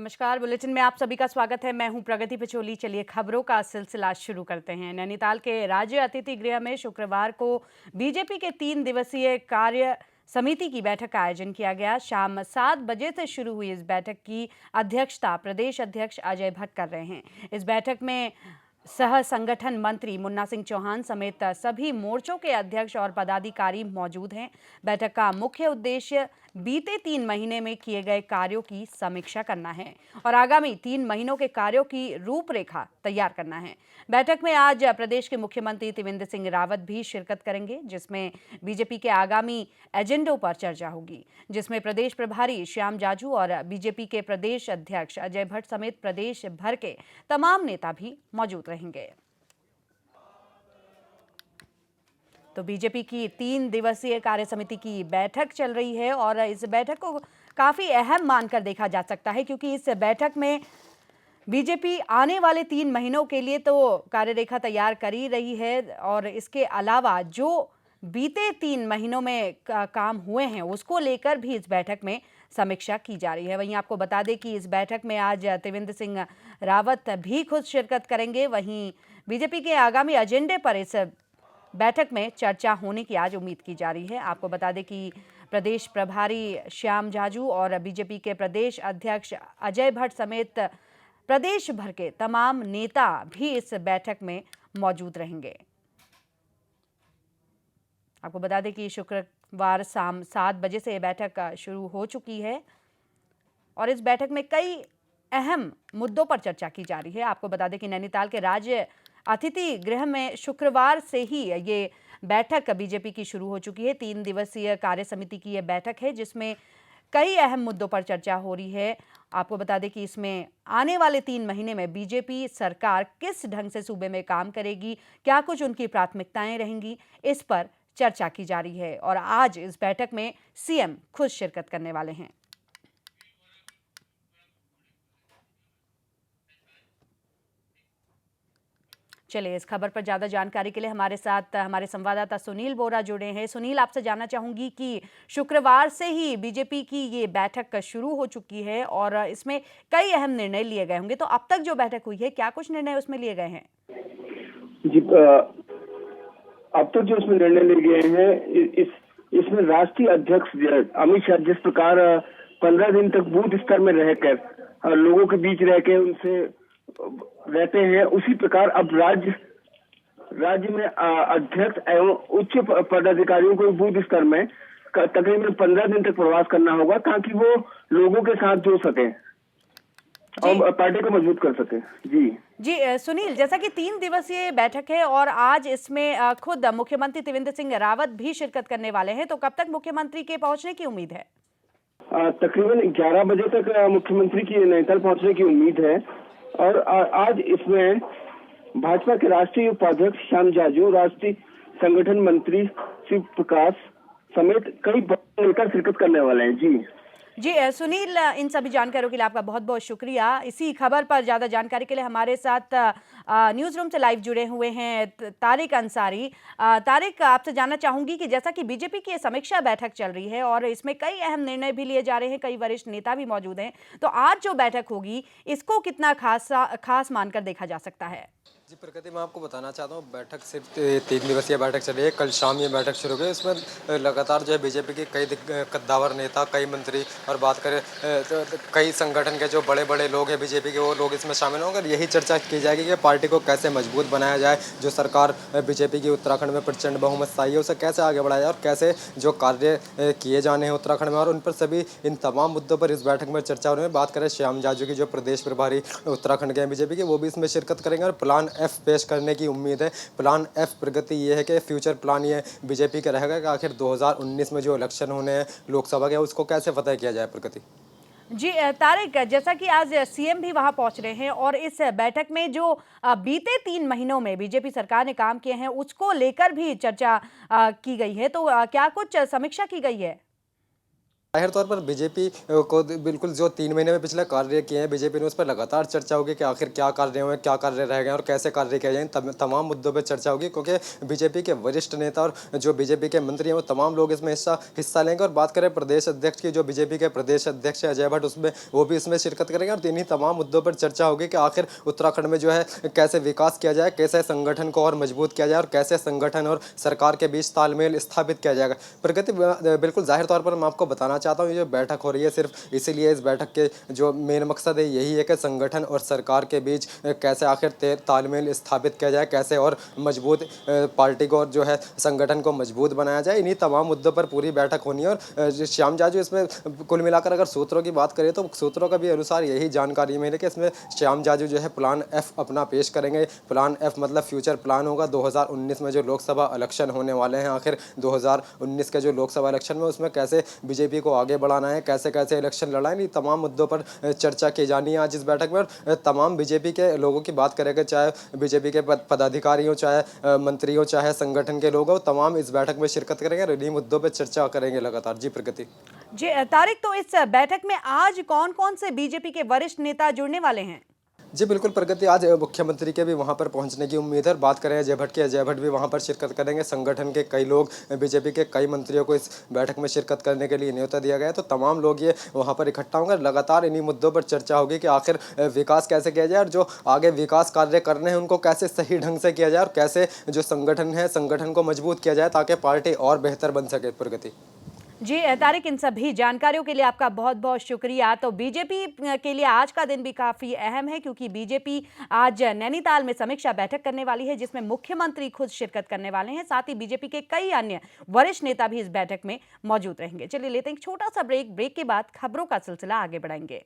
नमस्कार। बुलेटिन में आप सभी का स्वागत है। मैं हूं प्रगति पिछोली। चलिए खबरों का सिलसिला शुरू करते हैं। नैनीताल के राज्य अतिथि गृह में शुक्रवार को बीजेपी के 3 दिवसीय कार्य समिति की बैठक का आयोजन किया गया। शाम 7 बजे से शुरू हुई इस बैठक की अध्यक्षता प्रदेश अध्यक्ष अजय भट्ट कर रहे हैं। इस बैठक में सह संगठन मंत्री मुन्ना सिंह चौहान समेत सभी मोर्चों के अध्यक्ष और पदाधिकारी मौजूद हैं। बैठक का मुख्य उद्देश्य बीते 3 महीने में किए गए कार्यों की समीक्षा करना है और आगामी 3 महीनों के कार्यों की रूपरेखा तैयार करना है। बैठक में आज प्रदेश के मुख्यमंत्री त्रिवेंद्र सिंह रावत भी शिरकत करेंगे, जिसमें बीजेपी के आगामी एजेंडों पर चर्चा होगी, जिसमें प्रदेश प्रभारी श्याम जाजू और बीजेपी के प्रदेश अध्यक्ष अजय भट्ट समेत प्रदेश भर के तमाम नेता भी मौजूद रहेंगे। तो बीजेपी की 3 दिवसीय कार्य समिति की बैठक चल रही है और इस बैठक को काफी अहम मानकर देखा जा सकता है, क्योंकि इस बैठक में बीजेपी आने वाले 3 महीनों के लिए तो कार्यरेखा तैयार कर ही रही है और इसके अलावा जो बीते 3 महीनों में काम हुए हैं उसको लेकर भी इस बैठक में समीक्षा की जा रही है। वहीं आपको बता दें कि इस बैठक में आज त्रिवेंद्र सिंह रावत भी खुद शिरकत करेंगे। वहीं बीजेपी के आगामी एजेंडे पर इस बैठक में चर्चा होने की आज उम्मीद की जा रही है। आपको बता दें कि प्रदेश प्रभारी श्याम जाजू और बीजेपी के प्रदेश अध्यक्ष अजय भट्ट समेत प्रदेश भर के तमाम नेता भी इस बैठक में मौजूद रहेंगे। आपको बता दें कि शुक्रवार शाम 7 बजे से यह बैठक शुरू हो चुकी है और इस बैठक में कई अहम मुद्दों पर चर्चा की जा रही है। आपको बता दें कि नैनीताल के राज्य अतिथि गृह में शुक्रवार से ही ये बैठक बीजेपी की शुरू हो चुकी है। 3 दिवसीय कार्य समिति की यह बैठक है, जिसमें कई अहम मुद्दों पर चर्चा हो रही है। आपको बता दें कि इसमें आने वाले 3 महीने में बीजेपी सरकार किस ढंग से सूबे में काम करेगी, क्या कुछ उनकी प्राथमिकताएं रहेंगी, इस पर चर्चा की जा रही है और आज इस बैठक में सीएम खुद शिरकत करने वाले हैं। चलिए, इस खबर पर ज्यादा जानकारी के लिए हमारे साथ हमारे संवाददाता सुनील बोरा जुड़े हैं। सुनील, आपसे जानना चाहूंगी कि शुक्रवार से ही बीजेपी की ये बैठक शुरू हो चुकी है और इसमें कई अहम निर्णय लिए गए होंगे, तो अब तक जो बैठक हुई है क्या कुछ निर्णय उसमें लिए गए हैं? जी, अब तक जो इसमें निर्णय लिए गए हैं, इसमें राष्ट्रीय अध्यक्ष अमित शाह जिस प्रकार 15 दिन तक बूथ स्तर में रहकर लोगों के बीच रहकर उनसे रहते हैं, उसी प्रकार अब राज्य में अध्यक्ष एवं उच्च पदाधिकारियों को बूथ स्तर में तकरीबन 15 दिन तक प्रवास करना होगा, ताकि वो लोगों के साथ जुड़ सके और पार्टी को मजबूत कर सके। जी सुनील, जैसा कि 3 दिवसीय बैठक है और आज इसमें खुद मुख्यमंत्री त्रिवेंद्र सिंह रावत भी शिरकत करने वाले हैं, तो कब तक मुख्यमंत्री के पहुंचने की उम्मीद है? तकरीबन 11 बजे तक मुख्यमंत्री की नैनीताल पहुंचने की उम्मीद है और आज इसमें भाजपा के राष्ट्रीय उपाध्यक्ष श्याम जाजू, राष्ट्रीय संगठन मंत्री शिव प्रकाश समेत कई नेता शिरकत करने वाले हैं। जी सुनील, इन सभी जानकारियों के लिए आपका बहुत बहुत शुक्रिया। इसी खबर पर ज़्यादा जानकारी के लिए हमारे साथ न्यूज़ रूम से लाइव जुड़े हुए हैं तारिक अंसारी। तारिक, आपसे जानना चाहूंगी कि जैसा कि बीजेपी की समीक्षा बैठक चल रही है और इसमें कई अहम निर्णय भी लिए जा रहे हैं, कई वरिष्ठ नेता भी मौजूद हैं, तो आज जो बैठक होगी इसको कितना खास मानकर देखा जा सकता है? जी प्रगति, मैं आपको बताना चाहता हूँ, बैठक सिर्फ 3 दिवसीय बैठक चली है। कल शाम ये बैठक शुरू हुई। इसमें लगातार जो है बीजेपी के कई कद्दावर नेता, कई मंत्री और बात करें तो कई संगठन के जो बड़े बड़े लोग हैं बीजेपी के, वो लोग इसमें शामिल होंगे। यही चर्चा की जाएगी कि पार्टी को कैसे मजबूत बनाया जाए, जो सरकार बीजेपी की उत्तराखंड में प्रचंड बहुमत से आई है उसे कैसे आगे बढ़ाया जाए और कैसे जो कार्य किए जाने हैं उत्तराखंड में, और उन पर सभी इन तमाम मुद्दों पर इस बैठक में चर्चा हो रही है। बात करें श्याम जाजू की, जो प्रदेश प्रभारी उत्तराखंड के हैं बीजेपी के, वो भी इसमें शिरकत करेंगे और प्लान एफ पेश करने की उम्मीद है। प्लान एफ प्रगति ये है कि फ्यूचर प्लान ये बीजेपी का रहेगा कि आखिर 2019 में जो इलेक्शन होने हैं लोकसभा के, उसको कैसे फतह किया जाए। प्रगति जी तारिक, जैसा कि आज सीएम भी वहां पहुंच रहे हैं और इस बैठक में जो बीते 3 महीनों में बीजेपी सरकार ने काम किए हैं उसको लेकर भी चर्चा की गई है, तो क्या कुछ समीक्षा की गई है? जाहिर तौर पर बीजेपी को बिल्कुल जो 3 महीने में पिछले कार्य किए हैं बीजेपी ने, उस पर लगातार चर्चा होगी कि आखिर क्या कार्य हुए, क्या कार्य रह गए और कैसे कार्य किए जाएं। तमाम मुद्दों पर चर्चा होगी, क्योंकि बीजेपी के वरिष्ठ नेता और जो बीजेपी के मंत्री हैं वो तमाम लोग इसमें हिस्सा लेंगे। और बात करें प्रदेश अध्यक्ष की, जो बीजेपी के प्रदेश अध्यक्ष है अजय भट्ट, उसमें वो भी इसमें शिरकत करेंगे। और इन्हीं तमाम मुद्दों पर चर्चा होगी कि आखिर उत्तराखंड में जो है कैसे विकास किया जाए, कैसे संगठन को और मजबूत किया जाए और कैसे संगठन और सरकार के बीच तालमेल स्थापित किया जाएगा। प्रगति बिल्कुल जाहिर तौर पर मैं आपको बताना चाहता हूँ, ये जो बैठक हो रही है सिर्फ इसीलिए, इस बैठक के जो मेन मकसद है यही है कि संगठन और सरकार के बीच कैसे आखिर तालमेल स्थापित किया जाए, कैसे और मजबूत पार्टी को और जो है संगठन को मजबूत बनाया जाए। इन्हीं तमाम मुद्दों पर पूरी बैठक होनी है। और श्याम जाजू इसमें कुल मिलाकर अगर सूत्रों की बात करें तो सूत्रों का भी अनुसार यही जानकारी मिली कि इसमें श्याम जाजू जो है प्लान एफ अपना पेश करेंगे। प्लान एफ मतलब फ्यूचर प्लान होगा। 2019 में जो लोकसभा इलेक्शन होने वाले हैं, आखिर 2019 के जो लोकसभा इलेक्शन में उसमें कैसे बीजेपी को आगे बढ़ाना है, कैसे कैसे इलेक्शन लड़ाएं, इन तमाम मुद्दों पर चर्चा की जानी है आज इस बैठक में। और तमाम बीजेपी के लोगों की बात करेंगे, चाहे बीजेपी के पदाधिकारी हो, चाहे मंत्री हो, चाहे संगठन के लोग हो, तमाम इस बैठक में शिरकत करेंगे और इन्हीं मुद्दों पर चर्चा करेंगे लगातार। जी प्रगति। जी तारिक, तो इस बैठक में आज कौन कौन से बीजेपी के वरिष्ठ नेता जुड़ने वाले हैं? जी बिल्कुल प्रगति, आज मुख्यमंत्री के भी वहां पर पहुंचने की उम्मीद है। बात करें अजय भट्ट की, अजय भट्ट भी वहां पर शिरकत करेंगे। संगठन के कई लोग, बीजेपी के कई मंत्रियों को इस बैठक में शिरकत करने के लिए न्योता दिया गया है। तो तमाम लोग ये वहां पर इकट्ठा होंगे। लगातार इन्हीं मुद्दों पर चर्चा होगी कि आखिर विकास कैसे किया जाए और जो आगे विकास कार्य करने हैं उनको कैसे सही ढंग से किया जाए और कैसे जो संगठन है संगठन को मजबूत किया जाए ताकि पार्टी और बेहतर बन सके। प्रगति। जी तारिक, इन सभी जानकारियों के लिए आपका बहुत बहुत शुक्रिया। तो बीजेपी के लिए आज का दिन भी काफ़ी अहम है, क्योंकि बीजेपी आज नैनीताल में समीक्षा बैठक करने वाली है, जिसमें मुख्यमंत्री खुद शिरकत करने वाले हैं। साथ ही बीजेपी के कई अन्य वरिष्ठ नेता भी इस बैठक में मौजूद रहेंगे। चलिए लेते हैं एक छोटा सा ब्रेक के बाद खबरों का सिलसिला आगे बढ़ाएंगे।